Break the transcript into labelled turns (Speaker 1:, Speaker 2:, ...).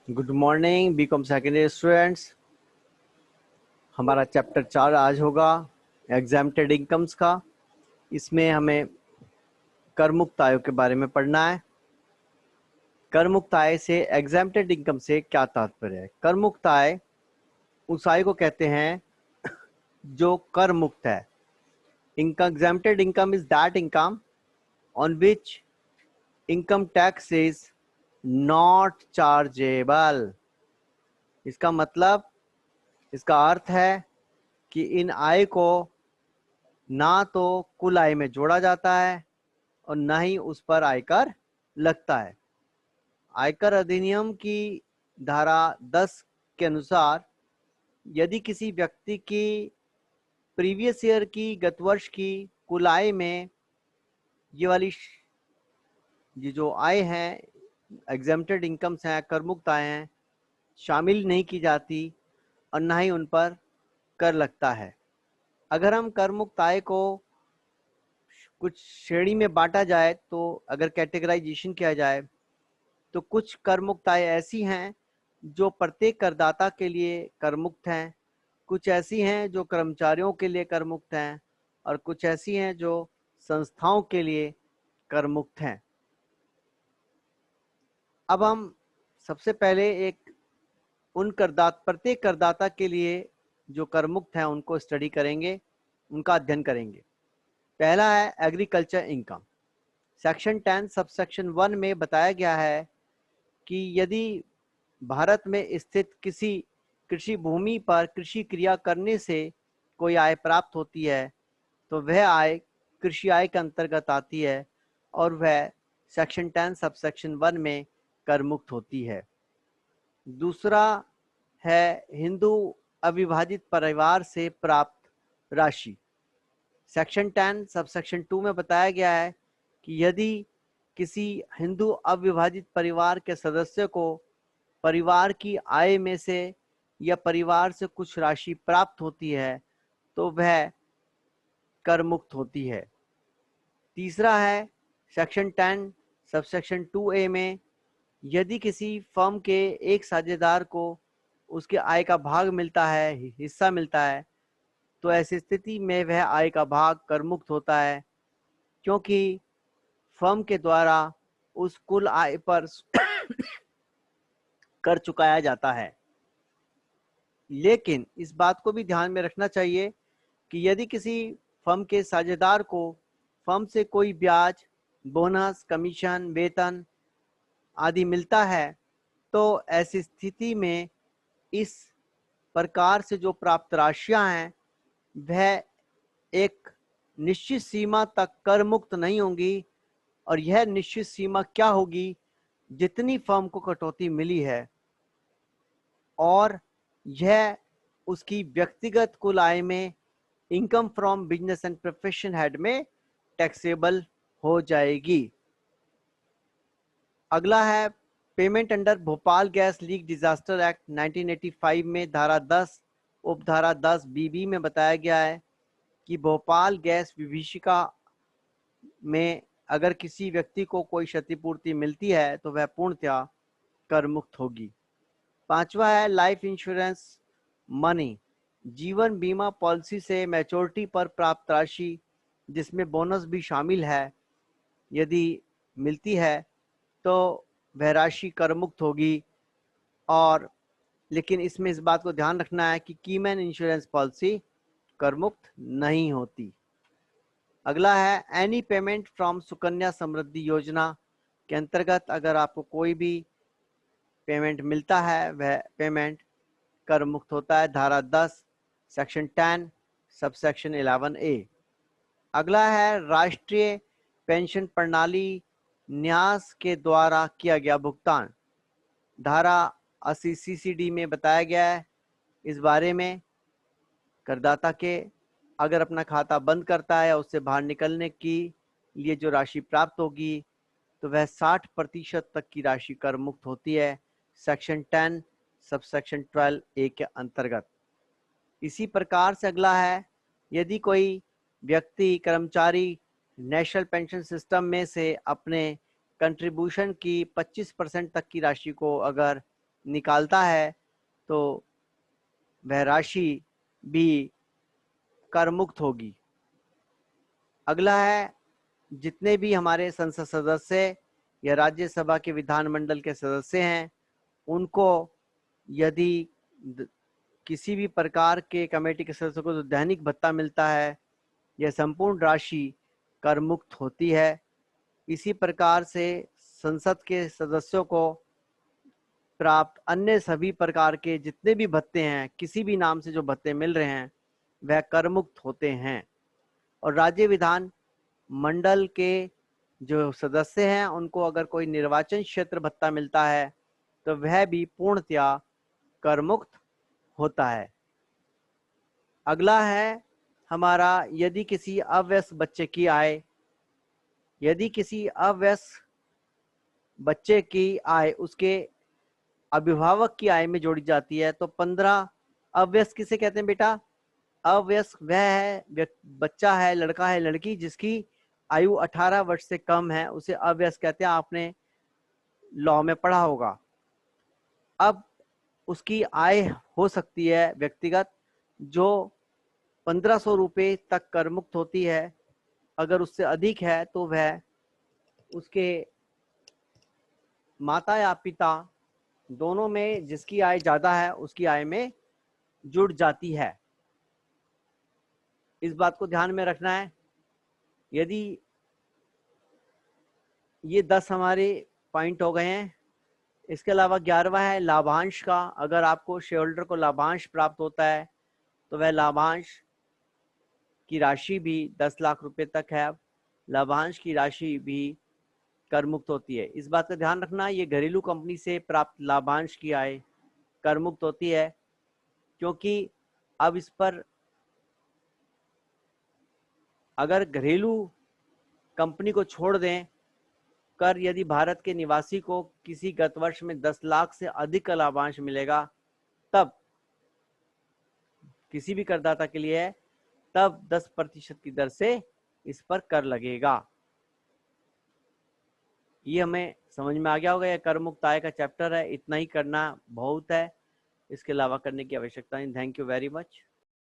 Speaker 1: Good morning BCom second year students. हमारा chapter 4 आज होगा एग्जाम्प्टेड इनकम्स का। इसमें हमें कर मुक्त आयों के बारे में पढ़ना है। कर मुक्त आय से एग्जाम्प्टेड इनकम से क्या तात्पर्य है? कर मुक्त आय उस आय को कहते हैं जो कर मुक्त है। Income exempted income is that income on which income tax is not chargeable. इसका मतलब, इसका अर्थ है कि इन आय को ना तो कुल आय में जोड़ा जाता है और ना ही उस पर आयकर लगता है। आयकर अधिनियम की धारा 10 के अनुसार यदि किसी व्यक्ति की प्रीवियस ईयर की, गत वर्ष की कुल आय में ये जो आय है, एग्जेम्प्टेड इनकम्स हैं, कर मुक्त आय हैं, शामिल नहीं की जाती और ना ही उन पर कर लगता है। अगर हम कर मुक्त आय को कुछ श्रेणी में बांटा जाए, तो अगर कैटेगराइजेशन किया जाए, तो कुछ कर मुक्त आय ऐसी हैं जो प्रत्येक करदाता के लिए कर मुक्त हैं, कुछ ऐसी हैं जो कर्मचारियों के लिए कर मुक्त हैं और कुछ ऐसी हैं जो संस्थाओं के लिए कर मुक्त हैं। अब हम सबसे पहले प्रत्येक करदाता के लिए जो कर मुक्त हैं उनको स्टडी करेंगे, उनका अध्ययन करेंगे। पहला है एग्रीकल्चर इनकम। सेक्शन 10 सबसेक्शन 1 में बताया गया है कि यदि भारत में स्थित किसी कृषि भूमि पर कृषि क्रिया करने से कोई आय प्राप्त होती है तो वह आय कृषि आय के अंतर्गत आती है और वह सेक्शन 10 सबसेक्शन 1 में कर मुक्त होती है। दूसरा है हिंदू अविभाजित परिवार से प्राप्त राशि। सेक्शन 10 सबसेक्शन 2 में बताया गया है कि यदि किसी हिंदू अविभाजित परिवार के सदस्य को परिवार की आय में से या परिवार से कुछ राशि प्राप्त होती है तो वह कर मुक्त होती है। तीसरा है सेक्शन 10 सबसेक्शन 2A में यदि किसी फर्म के एक साझेदार को उसके आय का भाग मिलता है, हिस्सा मिलता है, तो ऐसी स्थिति में वह आय का भाग कर मुक्त होता है, क्योंकि फर्म के द्वारा उस कुल आय पर कर चुकाया जाता है। लेकिन इस बात को भी ध्यान में रखना चाहिए कि यदि किसी फर्म के साझेदार को फर्म से कोई ब्याज, बोनस, कमीशन, वेतन आदि मिलता है, तो ऐसी स्थिति में इस प्रकार से जो प्राप्त राशियां हैं वह एक निश्चित सीमा तक कर मुक्त नहीं होंगी। और यह निश्चित सीमा क्या होगी? जितनी फर्म को कटौती मिली है और यह उसकी व्यक्तिगत कुल आय में income from business and profession head में टैक्सेबल हो जाएगी। अगला है payment under Bhopal gas leak disaster act 1985 में धारा 10 उपधारा 10 BB में बताया गया है कि भोपाल गैस विभीषिका में अगर किसी व्यक्ति को कोई क्षतिपूर्ति मिलती है तो वह पूर्णतया कर मुक्त होगी। पांचवा है लाइफ इंश्योरेंस मनी। जीवन बीमा पॉलिसी से मैच्योरिटी पर प्राप्त राशि, जिसमें बोनस भी शामिल है, यदि मिलती है तो वह राशि कर मुक्त होगी। और लेकिन इसमें इस बात को ध्यान रखना है कि कीमैन इंश्योरेंस पॉलिसी कर मुक्त नहीं होती। अगला है any payment from Sukanya Samriddhi योजना के अंतर्गत अगर आपको कोई भी पेमेंट मिलता है वह पेमेंट कर मुक्त होता है, धारा 10 सेक्शन 10 सबसेक्शन 11A। अगला है राष्ट्रीय पेंशन प्रणाली न्यास के द्वारा किया गया भुगतान। धारा 80 CCD में बताया गया है इस बारे में, करदाता के अगर अपना खाता बंद करता है या उससे बाहर निकलने के लिए जो राशि प्राप्त होगी तो वह 60% तक की राशि कर मुक्त होती है, सेक्शन 10 सबसेक्शन 12A के अंतर्गत। इसी प्रकार से अगला है यदि कोई व्यक्ति, कर्मचारी नेशनल पेंशन सिस्टम में से अपने कंट्रीब्यूशन की 25% तक की राशि को अगर निकालता है तो वह राशि भी कर मुक्त होगी। अगला है, जितने भी हमारे संसद सदस्य या राज्यसभा के विधानमंडल के सदस्य हैं, उनको यदि किसी भी प्रकार के कमेटी के सदस्यों को जो दैनिक भत्ता मिलता है, यह संपूर्ण राशि कर मुक्त होती है। इसी प्रकार से संसद के सदस्यों को प्राप्त अन्य सभी प्रकार के जितने भी भत्ते हैं, किसी भी नाम से जो भत्ते मिल रहे हैं, वह कर मुक्त होते हैं। और राज्य विधान मंडल के जो सदस्य हैं, उनको अगर कोई निर्वाचन क्षेत्र भत्ता मिलता है तो वह भी पूर्णतया कर मुक्त होता है। अगला है हमारा, यदि किसी अवयस्क बच्चे की आय, यदि किसी अवयस्क बच्चे की आय उसके अभिभावक की आय में जोड़ी जाती है तो 15 अवयस्क किसे कहते हैं बेटा? अवयस्क वह है बच्चा है, लड़का है, लड़की जिसकी आयु 18 वर्ष से कम है, उसे अवयस्क कहते हैं। आपने लॉ में पढ़ा होगा। अब उसकी आय हो सकती है व्यक्तिगत जो 1500 रुपये तक कर मुक्त होती है। अगर उससे अधिक है तो वह उसके माता या पिता दोनों में जिसकी आय ज्यादा है उसकी आय में जुड़ जाती है। इस बात को ध्यान में रखना है। यदि ये 10 हमारे पॉइंट हो गए हैं, इसके अलावा 11वां है लाभांश का। अगर आपको शेयर होल्डर को लाभांश प्राप्त होता है तो वह लाभांश की राशि भी 10 लाख रुपए तक है। अब लाभांश की राशि भी कर मुक्त होती है। इस बात का ध्यान रखना, ये घरेलू कंपनी से प्राप्त लाभांश की आय कर मुक्त होती है, क्योंकि अब इस पर अगर घरेलू कंपनी को छोड़ दें कर, यदि भारत के निवासी को किसी गत वर्ष में 10 लाख से अधिक का लाभांश मिलेगा, तब किसी भी करदाता के लिए तब 10% की दर से इस पर कर लगेगा। ये हमें समझ में आ गया होगा। यह कर मुक्त आय का चैप्टर है, इतना ही करना बहुत है, इसके अलावा करने की आवश्यकता नहीं। Thank you very much.